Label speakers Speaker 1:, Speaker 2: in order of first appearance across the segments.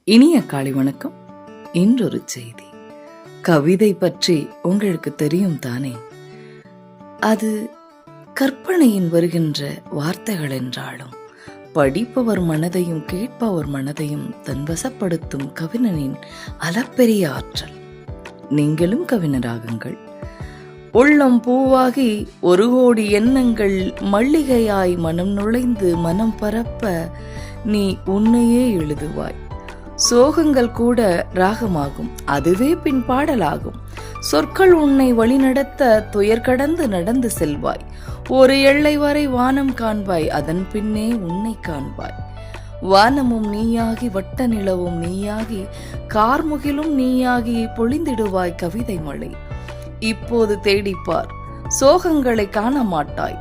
Speaker 1: இனிய காலை வணக்கம். இன்றொரு செய்தி. கவிதை பற்றி உங்களுக்கு தெரியும் தானே? அது கற்பனையின் வருகின்ற வார்த்தைகள் என்றாலும் படிப்பவர் மனதையும் கேட்பவர் மனதையும் தன்வசப்படுத்தும் கவிஞனின் அளப்பெரிய ஆற்றல். நீங்களும் கவிஞராகுங்கள். உள்ளம் பூவாகி 1,00,00,000 எண்ணங்கள் மல்லிகையாய் மனம் நுழைந்து மனம் பரப்ப நீ உன்னையே எழுதுவாய். சோகங்கள் கூட ராகமாகும், அதுவே பின் பாடலாகும். சொற்கள் உன்னை வழிநடத்த துயர் கடந்து நடந்து செல்வாய். ஒரு எல்லை வரை வானம் காண்பாய், அதன் பின்னே உன்னை காண்பாய். வானமும் நீயாகி வட்ட நிலவும் நீயாகி கார்முகிலும் நீயாகி பொழிந்திடுவாய் கவிதை மழை. இப்போது தேடிப்பார், சோகங்களை காண மாட்டாய்.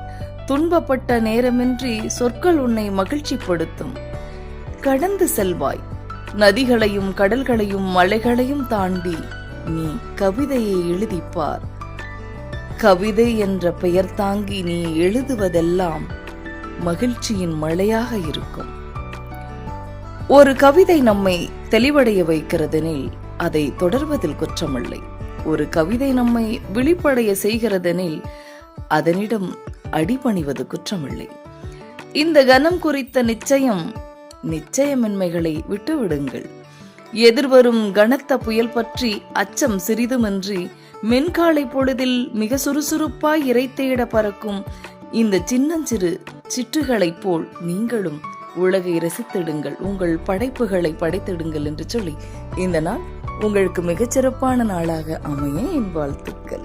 Speaker 1: துன்பப்பட்ட நேரமின்றி சொற்கள் உன்னை மகிழ்ச்சிப்படுத்தும். கடந்து செல்வாய் நதிகளையும் கடல்களையும் மலைகளையும் தாண்டி நீ கவிதையை எழுதிப்பார். கவிதை என்ற பெயர் தாங்கி நீ எழுதுவதெல்லாம் மகிழ்ச்சியின் மழையாக இருக்கும். ஒரு கவிதை நம்மை தெளிவடைய வைக்கிறதெனில் அதை தொடர்வதில் குற்றமில்லை. ஒரு கவிதை நம்மை விழிப்படைய செய்கிறதெனில் அதனிடம் அடிபணிவது குற்றமில்லை. இந்த கனம் குறித்த நிச்சயமின்மைகளை விட்டுவிடுங்கள். எதிர்வரும் கனத்த புயல் பற்றி அச்சம் சிறிதுமின்றி மென்காலை பொழுதில் மிக சுறுசுறுப்பாய் இறைத்தேட பறக்கும் இந்த சின்னஞ்சிறு சிற்றுகளைப் போல் நீங்களும் உலகை ரசித்திடுங்கள், உங்கள் படைப்புகளை படைத்திடுங்கள் என்று சொல்லி இந்த நாள் உங்களுக்கு மிகச்சிறப்பான நாளாக அமைய என் வாழ்த்துக்கள்.